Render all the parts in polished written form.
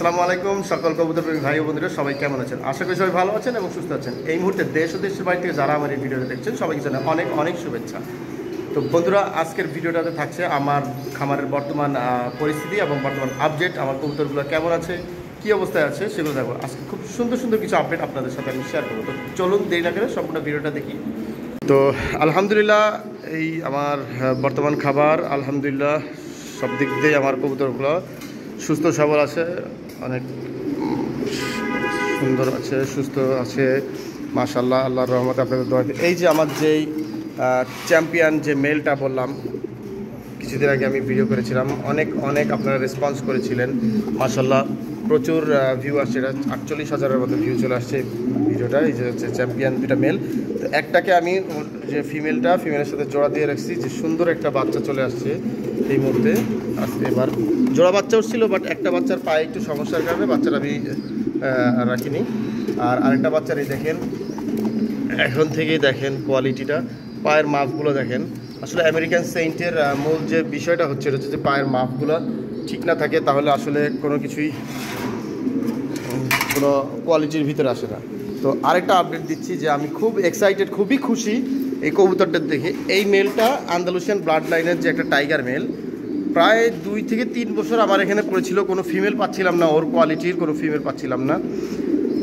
আসসালামু আলাইকুম সকল কবুতরপ্রেমী ভাই ও বন্ধুরা, সবাই কেমন আছেন? আশা করি সবাই ভালো আছেন এবং সুস্থ আছেন। এই মুহূর্তে দেশ ও দেশের বাইরে থেকে যারা আমার এই ভিডিওটা দেখছেন সবাইকে জানাই অনেক অনেক শুভেচ্ছা। তো বন্ধুরা, আজকের ভিডিওটাতে থাকছে আমার খামারের বর্তমান পরিস্থিতি এবং বর্তমান আপডেট, আমার কবুতরগুলো কেমন আছে, কী অবস্থায় আছে সেগুলো দেখবো। আজকে খুব সুন্দর সুন্দর কিছু আপডেট আপনাদের সাথে আমি শেয়ার করবো। তো চলুন দেরি না করে সম্পূর্ণ ভিডিওটা দেখি। তো আলহামদুলিল্লাহ, এই আমার বর্তমান খাবার আলহামদুলিল্লাহ সব দিক দিয়ে আমার কবুতরগুলো সুস্থ সবল আছে, অনেক সুন্দর আছে, সুস্থ আছে মাশাআল্লাহ, আল্লাহর রহমতে আপনাদের দোয়াতে। এই যে আমার যেই চ্যাম্পিয়ন যে মেলটা বললাম, কিছুদিন আগে আমি ভিডিও করেছিলাম, অনেক অনেক আপনারা রেসপন্স করেছিলেন মাশাআল্লাহ, প্রচুর ভিউ আসছে। এটা 48,000-এর মতো ভিউ চলে আসছে ভিডিওটা। এই যে হচ্ছে চ্যাম্পিয়ন দুটা মেল। তো একটাকে আমি যে ফিমেলের সাথে জোড়া দিয়ে রাখছি, যে সুন্দর একটা বাচ্চা চলে আসছে এই মুহূর্তে। আজকে এবার জোড়া বাচ্চা উঠছিল, বাট একটা বাচ্চার পায়ে একটু সমস্যার কারণে বাচ্চাটা আমি রাখিনি। আর আরেকটা বাচ্চার এই দেখেন, এখন থেকেই দেখেন কোয়ালিটিটা, পায়ের মাপগুলো দেখেন। আসলে আমেরিকান সেন্টের মূল যে বিষয়টা হচ্ছে এটা হচ্ছে যে পায়ের মাপগুলো ঠিক না থাকে তাহলে আসলে কোনো কিছুই কোনো কোয়ালিটির ভিতরে আসে না। তো আরেকটা আপডেট দিচ্ছি যে আমি খুব এক্সাইটেড, খুবই খুশি এই কবুতরটা দেখে। এই মেলটা আন্দালুসিয়ান ব্লাড লাইনের যে একটা টাইগার মেল, প্রায় 2 থেকে 3 বছর আমার এখানে পড়েছিল, কোনো ফিমেল পাচ্ছিলাম না, ওর কোয়ালিটির কোনো ফিমেল পাচ্ছিলাম না।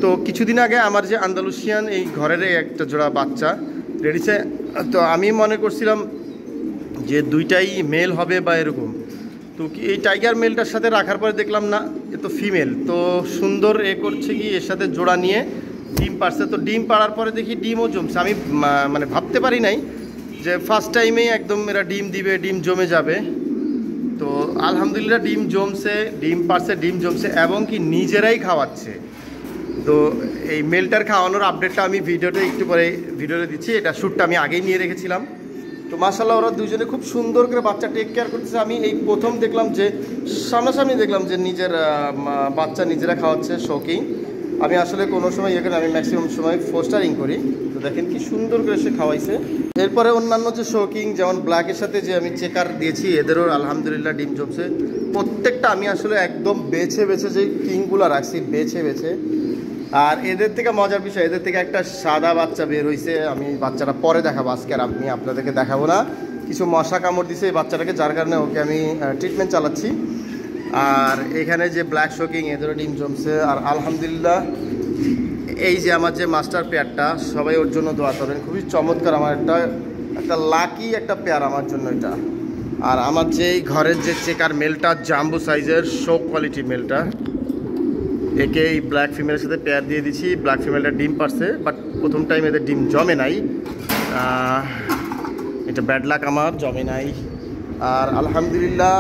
তো কিছুদিন আগে আমার যে আন্দালুসিয়ান এই ঘরের একটা জোড়া বাচ্চা রেডিছে, তো আমি মনে করছিলাম যে দুইটাই মেল হবে বা এরকম। তো এই টাইগার মেলটার সাথে রাখার পরে দেখলাম না, এ তো ফিমেল। তো সুন্দর করছে কি এর সাথে জোড়া নিয়ে ডিম পাড়ছে। তো ডিম পাড়ার পরে দেখি ডিমও জমছে। আমি মানে ভাবতে পারি নাই যে ফার্স্ট টাইমেই একদম এরা ডিম দিবে, ডিম জমে যাবে। তো আলহামদুলিল্লাহ ডিম জমছে, ডিম পাড়ছে, ডিম জমছে এবং কি নিজেরাই খাওয়াচ্ছে। তো এই মেলটার খাওয়ানোর আপডেটটা আমি ভিডিওতে একটু পরে ভিডিওতে দিচ্ছি। এটা শ্যুটটা আমি আগেই নিয়ে রেখেছিলাম। তো মাশাআল্লাহ ওরা দুজনে খুব সুন্দর করে বাচ্চা টেক কেয়ার করতেছে। আমি এই প্রথম দেখলাম যে সামনাসামনি দেখলাম যে নিজের বাচ্চা নিজেরা খাওয়াচ্ছে শৌকিং। আমি আসলে কোনো সময় এখানে আমি ম্যাক্সিমাম সময় ফোস্টারিং করি। তো দেখেন কি সুন্দর করে সে খাওয়াইছে। এরপরে অন্যান্য যে শৌকিং, যেমন ব্ল্যাকের সাথে যে আমি চেকার দিয়েছি, এদেরও আলহামদুলিল্লাহ ডিম জমছে প্রত্যেকটা। আমি আসলে একদম বেছে বেছে যে কিংগুলো রাখছি, বেছে বেছে। আর এদের থেকে মজার বিষয়, এদের থেকে একটা সাদা বাচ্চা বের হয়েছে। আমি বাচ্চাটা পরে দেখাবো, আজকে আর আমি আপনাদেরকে দেখাবো না। কিছু মশা কামড় দিছে এই বাচ্চাটাকে, যার কারণে ওকে আমি ট্রিটমেন্ট চালাচ্ছি। আর এখানে যে ব্ল্যাক শোকিং, এদেরও ডিম জমছে। আর আলহামদুলিল্লাহ এই যে আমার যে মাস্টার পেয়ারটা, সবাই ওর জন্য দোয়া করেন, খুবই চমৎকার। আমার একটা লাকি একটা পেয়ার আমার জন্য এটা। আর আমার যে ঘরের যে চেকার মেলটা, জাম্বো সাইজের শো কোয়ালিটি মেলটা, একে এই ব্ল্যাক ফিমেলের সাথে পেয়ার দিয়ে দিচ্ছি। ব্ল্যাক ফিমেলটা ডিম পারছে, বাট প্রথম টাইম এদের ডিম জমে নাই। এটা ব্যাড লাক, আমার জমে নাই। আর আলহামদুলিল্লাহ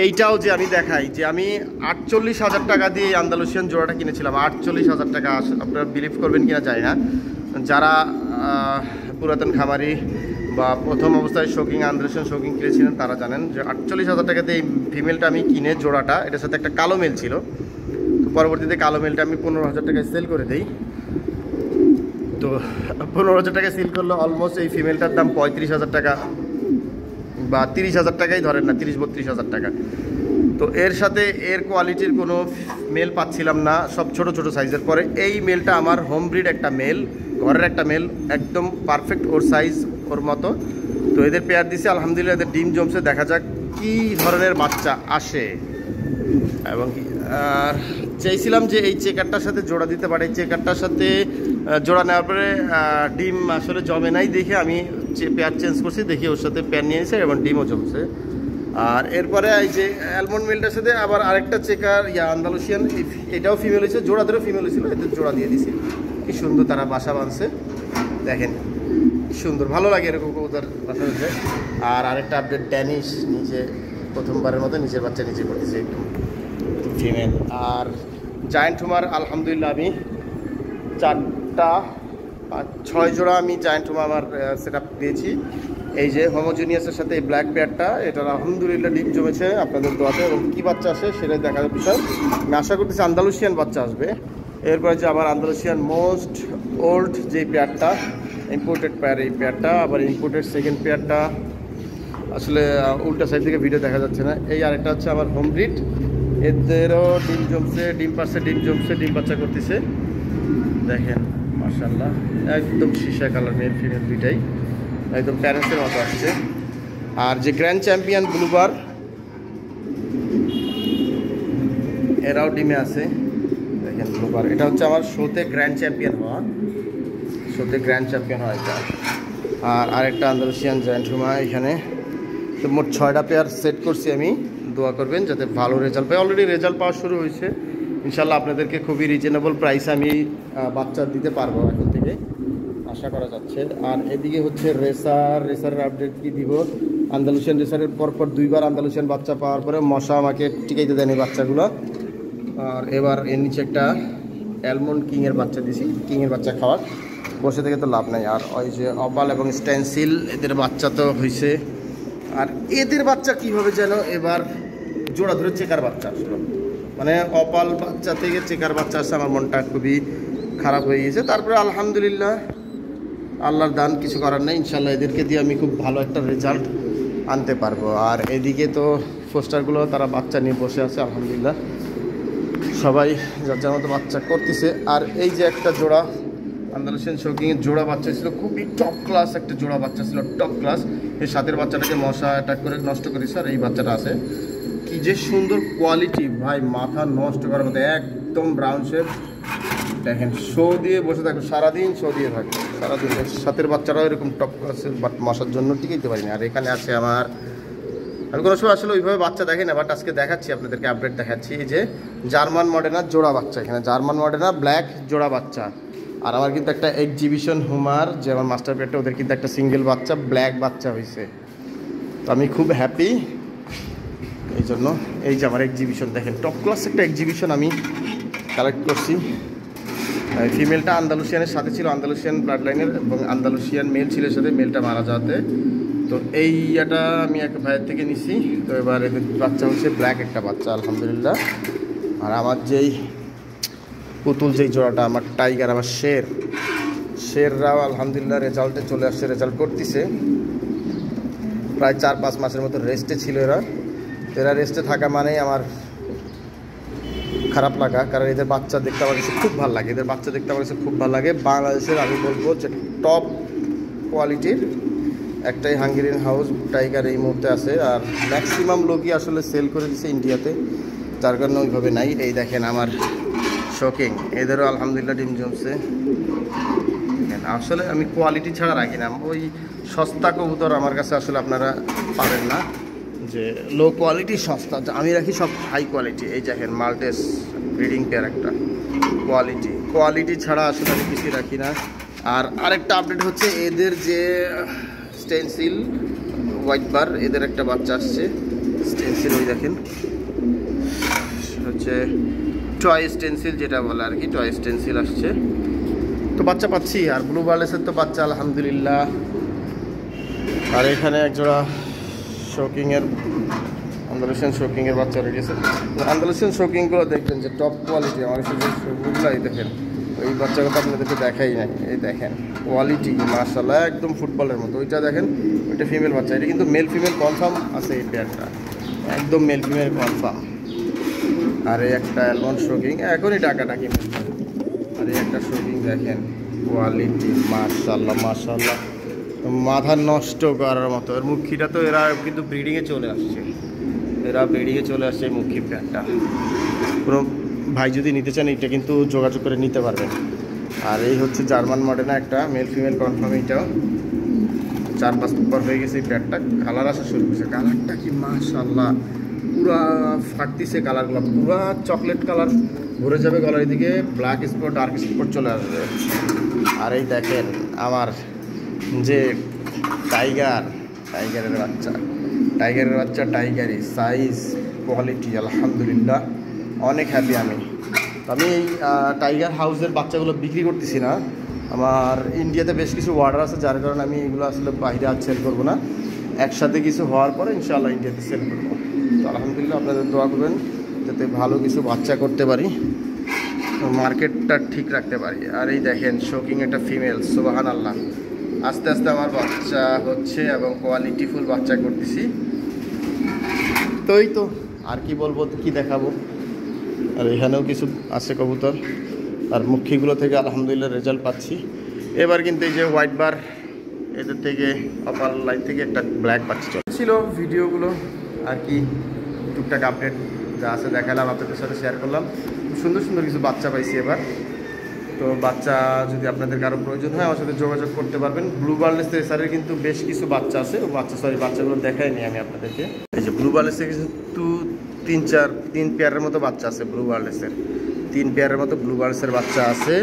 এইটাও যে আমি দেখাই যে আমি 48,000 টাকা দিয়ে আন্দালুসিয়ান জোড়াটা কিনেছিলাম। 48,000 টাকা, আপনারা বিলিভ করবেন কিনা জানি না। যারা পুরাতন খামারি বা প্রথম অবস্থায় শৌকিং আন্দালুসিয়ান শৌকিং কিনেছিলেন তারা জানেন যে 48,000 টাকাতে এই ফিমেলটা আমি কিনে জোড়াটা, এটার সাথে একটা কালো মেল ছিল। পরবর্তীতে কালো মেলটা আমি 15,000 টাকায় সেল করে দিই। তো 15,000 টাকায় সেল করলে অলমোস্ট এই ফিমেলটার দাম 35,000 টাকা বা 30,000 টাকাই ধরেন না, 30-32,000 টাকা। তো এর সাথে এর কোয়ালিটির কোনো মেল পাচ্ছিলাম না, সব ছোট ছোট সাইজের। পরে এই মেলটা আমার হোম ব্রিড একটা মেল, ঘরের একটা মেল, একদম পারফেক্ট ওর সাইজ, ওর মতো। তো এদের পেয়ার দিছে আলহামদুলিল্লাহ, এদের ডিম জমছে। দেখা যাক কী ধরনের বাচ্চা আসে। এবং আর চাইছিলাম যে এই চেকারটার সাথে জোড়া দিতে পারে। এই চেকারটার সাথে জোড়া নেওয়ার পরে ডিম আসলে জমে নাই দেখে আমি পেয়ার চেঞ্জ করছি, দেখি ওর সাথে পেয়ার নিয়ে এসে এবং ডিমও জমছে। আর এরপরে এই যে অ্যালমন্ড মেলটার সাথে আবার আরেকটা চেকার আন্দালুসিয়ান, এটাও ফিমেল হয়েছে, জোড়াদেরও ফিমেল হয়েছিল, এদের জোড়া দিয়ে দিছি। কি সুন্দর তারা বাসা বাঁধছে, দেখেন কি সুন্দর, ভালো লাগে এরকম কবুতর বাসা হচ্ছে। আর আরেকটা আপডেট, ড্যানিশ নিজে প্রথমবারের মতো নিজের বাচ্চা নিজে করতেছে একদম ফিমেল। আর জায়েন্ট হুমার আলহামদুলিল্লাহ আমি 4-6 জোড়া আমি জায়েন্ট হুমা আমার সেট আপ দিয়েছি। এই যে হোমোজিনিয়াসের সাথে এই ব্ল্যাক পেয়ারটা, এটার আলহামদুলিল্লাহ ডিম জমেছে আপনাদের দোয়াতে। এবং কী বাচ্চা আসে সেটাই দেখার বিষয়। আমি আশা করতেছি আন্দালুসিয়ান বাচ্চা আসবে। এরপরে যে আবার আন্দালুসিয়ান মোস্ট ওল্ড যে পেয়ারটা, ইম্পোর্টেড পেয়ার, এই পেয়ারটা আবার ইম্পোর্টেড সেকেন্ড পেয়ারটা, আসলে উল্টা সাইড থেকে ভিডিও দেখা যাচ্ছে না। এই আরেকটা হচ্ছে আমার হোম ব্রিড, এদেরও ডিম জমছে, ডিম পারছে, ডিম জমছে, ডিম বাচ্চা করতেছে। দেখেন মাশাআল্লাহ, একদম সীসা কালার, মেল ফিমেল দুইটাই একদম প্যারেন্টসের মতো আসছে। আর যে গ্র্যান্ড চ্যাম্পিয়ন ব্লুবার, এরাও ডিমে আছে। দেখেন ব্লুবার, এটা হচ্ছে আমার শোতে গ্র্যান্ড চ্যাম্পিয়ন হওয়া, শোতে গ্র্যান্ড চ্যাম্পিয়ন হয় এটা। আর আরেকটা আন্দালুসিয়ান জায়ান্ট হুমা এখানে। তো মোট 6টা পেয়ার সেট করছি আমি। দোয়া করবেন যাতে ভালো রেজাল্ট পাই। অলরেডি রেজাল্ট পাওয়া শুরু হয়েছে ইনশাল্লাহ। আপনাদেরকে খুবই রিজনেবল প্রাইসে আমি বাচ্চা দিতে পারবো এখন থেকে, আশা করা যাচ্ছে। আর এদিকে হচ্ছে রেসারের আপডেট কি দিব। আন্দালুসিয়ান রেসারের পরপর 2বার আন্দালুসিয়ান বাচ্চা পাওয়ার পরে মশা আমাকে টিকাইতে দেয়নি বাচ্চাগুলো। আর এবার এর নিচে একটা অ্যালমন্ড কিংয়ের বাচ্চা দিছি, কিংয়ের বাচ্চা খাওয়ার, বসে থেকে তো লাভ নাই। আর ওই যে অপাল এবং স্টেন্সিল, এদের বাচ্চা তো হয়েছে। আর এদের বাচ্চা কীভাবে যেন এবার জোড়া ধরে চেকার বাচ্চা আসলো, মানে অপাল বাচ্চা থেকে চেকার বাচ্চা আসছে। আমার মনটা খুবই খারাপ হয়ে গেছে। তারপরে আলহামদুলিল্লাহ, আল্লাহর দান, কিছু করার নেই। ইনশাল্লাহ এদেরকে দিয়ে আমি খুব ভালো একটা রেজাল্ট আনতে পারবো। আর এদিকে তো ফোস্টারগুলো তারা বাচ্চা নিয়ে বসে আছে আলহামদুলিল্লাহ, সবাই যার যার মতো বাচ্চা করতেছে। আর এই যে একটা জোড়া আন্দালুসিয়ান শৌকিংয়ের জোড়া বাচ্চা ছিল, খুবই টপ ক্লাস একটা জোড়া বাচ্চা ছিল, টপ ক্লাস। এই সাথের বাচ্চাটাকে মশা অ্যাটাক করে নষ্ট করেছে। আর এই বাচ্চাটা আছে, কি যে সুন্দর কোয়ালিটি ভাই, মাথা নষ্ট করার মতো, একদম ব্রাউন শেপ। দেখেন শো দিয়ে বসে থাকবে সারাদিন, শো দিয়ে থাকবে সারাদিন। সাথের বাচ্চারাও এরকম টপ ক্লাসের, বাট মশার জন্য টিকাইতে পারিনি। আর এখানে আছে আমার, আমি কোনো সময় আসলে ওইভাবে বাচ্চা দেখি না, বাট আজকে দেখাচ্ছি আপনাদেরকে, আপডেট দেখাচ্ছি। এই যে জার্মান মডেনার জোড়া বাচ্চা, এখানে জার্মান মডেনার ব্ল্যাক জোড়া বাচ্চা। আর আমার কিন্তু একটা এক্সিবিশন হুমার, যে আমার মাস্টার পেয়ারটা, ওদের কিন্তু একটা সিঙ্গেল বাচ্চা ব্ল্যাক বাচ্চা হয়েছে। তো আমি খুব হ্যাপি এই জন্য। এই যে আমার এক্সিবিশন, দেখেন টপ ক্লাস একটা এক্সিবিশন আমি কালেক্ট করছি। ফিমেলটা আন্দালুসিয়ানের সাথে ছিল, আন্দালুসিয়ান ব্লাড লাইনের, এবং আন্দালুসিয়ান মেল ছিল সাথে, মেলটা মারা যাওয়াতে। তো এই ইয়াটা আমি এক ভাইয়ের থেকে নিছি। তো এবার এদের বাচ্চা হচ্ছে ব্ল্যাক একটা বাচ্চা আলহামদুলিল্লাহ। আর আমার যেই পুতুল, যেই জোড়াটা আমার টাইগার, আমার শেররাও আলহামদুলিল্লাহ রেজাল্টে চলে আসছে, রেজাল্ট করতেছে। প্রায় 4-5 মাসের মতো রেস্টে ছিল এরা রেস্টে থাকা মানেই আমার খারাপ লাগা, কারণ এদের বাচ্চা দেখতে আমার কাছে খুব ভালো লাগে, এদের বাচ্চা দেখতে আমার কাছে খুব ভালো লাগে। বাংলাদেশের আমি বলবো যে টপ কোয়ালিটির একটাই হাঙ্গেরিয়ান হাউস টাইগার এই মুহূর্তে আছে। আর ম্যাক্সিমাম লোকই আসলে সেল করে দিচ্ছে ইন্ডিয়াতে, যার কারণে ওইভাবে নাই। এই দেখেন আমার শোকিং, এদেরও আলহামদুলিল্লাহ ডিম জমছে। আসলে আমি কোয়ালিটি ছাড়া রাখি না, ওই সস্তা কবুতর আমার কাছে আসলে আপনারা পাবেন না, যে লো কোয়ালিটি সস্তা। আমি রাখি সব হাই কোয়ালিটি। এই দেখেন মাল্টেস ব্রিডিং পেয়ার একটা, কোয়ালিটি ছাড়া আসলে আমি কিছুই রাখি না। আর আরেকটা আপডেট হচ্ছে, এদের যে স্টেনসিল হোয়াইট বার, এদের একটা বাচ্চা আসছে স্টেনসিল, ওই দেখেন হচ্ছে টয় স্টেনসিল যেটা বলে আর কি, টয় স্টেনসিল আসছে। তো বাচ্চা পাচ্ছি। আর ব্লু বার্লেসের তো বাচ্চা আলহামদুলিল্লাহ। আর এখানে একজোড়া শোকিংয়ের, আন্দালুসিয়ান শোকিংয়ের বাচ্চা রেডি আছে। আন্দালুসিয়ান শোকিংগুলো দেখবেন যে টপ কোয়ালিটি, আমার কাছে যে শোকিংগুলাই দেখেন, ওই বাচ্চাগুলো আপনাদেরকে দেখাই নাই। এই দেখেন কোয়ালিটি মাশাআল্লাহ, একদম ফুটবলের মতো। ওইটা দেখেন, ওইটা ফিমেল বাচ্চা, এটা কিন্তু মেল ফিমেল কনফার্ম আছে এই পেয়ারটা, একদম মেল ফিমেল কনফার্ম। আর এই একটা অ্যালমন্ড শোকিং, এখনই ডাকাডাকি। আর এই একটা শোকিং দেখেন কোয়ালিটি মাশাআল্লাহ, মাথা নষ্ট করার মতো। এর মুখিটা তো এরা কিন্তু ব্রিডিংয়ে চলে আসছে, এই মুখি প্যান্টটা। কোনো ভাই যদি নিতে চান এটা কিন্তু যোগাযোগ করে নিতে পারবেন। আর এই হচ্ছে জার্মান মডেনা একটা মেল ফিমেল কনফার্ম, এইটাও 4-5 পর হয়ে গেছে এই প্যান্টটা। কালার আসা শুরু করছে, কালারটা কি মাশাআল্লাহ, পুরা ফাটতিছে কালারগুলো, পুরা চকলেট কালার ভরে যাবে গলার দিকে, ব্ল্যাক স্পট ডার্ক স্পট চলে আসবে। আর এই দেখেন আমার যে টাইগারের বাচ্চা টাইগারি সাইজ কোয়ালিটি আলহামদুলিল্লাহ, অনেক হ্যাপি আমি। এই টাইগার হাউসের বাচ্চাগুলো বিক্রি করতেছি না, আমার ইন্ডিয়াতে বেশ কিছু অর্ডার আছে, যার কারণে আমি এগুলো আসলে বাইরে আর সেল করবো না। একসাথে কিছু হওয়ার পরে ইনশাআল্লাহ ইন্ডিয়াতে সেল করবো। তো আলহামদুলিল্লাহ আপনাদের দোয়া করবেন যাতে ভালো কিছু বাচ্চা করতে পারি, মার্কেটটা ঠিক রাখতে পারি। আর এই দেখেন শোকিং একটা ফিমেল, সুবহানাল্লাহ, আস্তে আস্তে আমার বাচ্চা হচ্ছে এবং কোয়ালিটিফুল বাচ্চা করতেছি। তো এই তো আর কি বলবো, কি দেখাবো। আর এখানেও কিছু আছে কবুতর, আর মুখিগুলো থেকে আলহামদুলিল্লাহ রেজাল্ট পাচ্ছি। এবার কিন্তু এই যে হোয়াইট বার, এদের থেকে অপার লাইন থেকে একটা ব্ল্যাক পাচ্ছি ছিল। ভিডিওগুলো আর কি টুকটাক আপডেট যা আছে দেখালাম, আপনাদের সাথে শেয়ার করলাম। সুন্দর সুন্দর কিছু বাচ্চা পাইছি এবার। তো বাচ্চা যদি আপনাদের কারো প্রয়োজন হয় আমার সাথে যোগাযোগ করতে পারবেন। ব্লু বার্লেস রেসারের কিন্তু বেশ কিছু বাচ্চা আছে, বাচ্চাগুলো দেখাইনি আমি আপনাদেরকে। এই যে ব্লু বার্লেসের কিন্তু তিন পেয়ারের মতো বাচ্চা আছে। ব্লু বার্লেসের 3 পেয়ারের মতো ব্লু বার্লেসের বাচ্চা আছে।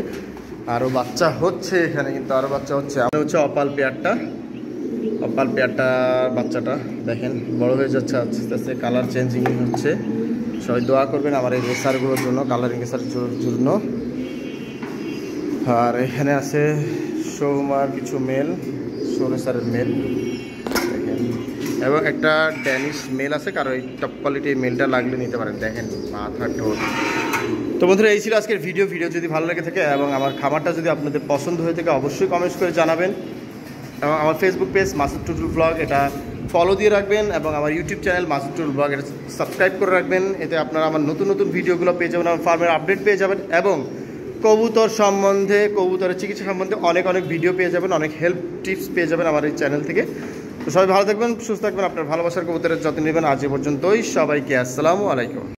আরও বাচ্চা হচ্ছে এখানে, কিন্তু আরও বাচ্চা হচ্ছে। আমি হচ্ছে অপাল পেয়ারটা বাচ্চাটা দেখেন বড় হয়ে যাচ্ছে আস্তে আস্তে, কালার চেঞ্জিং হচ্ছে। সবাই দোয়া করবেন আমার এই রেসারগুলোর জন্য, কালারিং রেসার জন্য। আর এখানে আছে সৌমার কিছু মেল, রেসারের মেল দেখেন, এবং একটা ড্যানিশ মেল আছে। কারো এই টপ কোয়ালিটির মেলটা লাগলে নিতে পারেন। দেখেন মাথা ঠোঁট। তো বন্ধুরা এই ছিল আজকের ভিডিও যদি ভালো লেগে থাকে এবং আমার খামারটা যদি আপনাদের পছন্দ হয়ে থাকে অবশ্যই কমেন্টস করে জানাবেন। এবং আমার Facebook page Masud Tutul blog, এটা ফলো দিয়ে রাখবেন। এবং আমার YouTube channel Masud Tutul blog, এটা সাবস্ক্রাইব করে রাখবেন। এতে আপনারা আমার নতুন ভিডিওগুলো পেয়ে যাবেন, আমার ফার্মের আপডেট পেয়ে যাবেন, এবং কবুতর সম্বন্ধে, কবুতরের চিকিৎসা সম্বন্ধে অনেক ভিডিও পেয়ে যাবেন, অনেক হেল্প টিপস পেয়ে যাবেন আমার এই চ্যানেল থেকে। তো সবাই ভালো থাকবেন, সুস্থ থাকবেন, আপনার ভালোবাসার কবুতরের যত্ন নেবেন। আজ এ পর্যন্তই, সবাইকে আসসালামু আলাইকুম।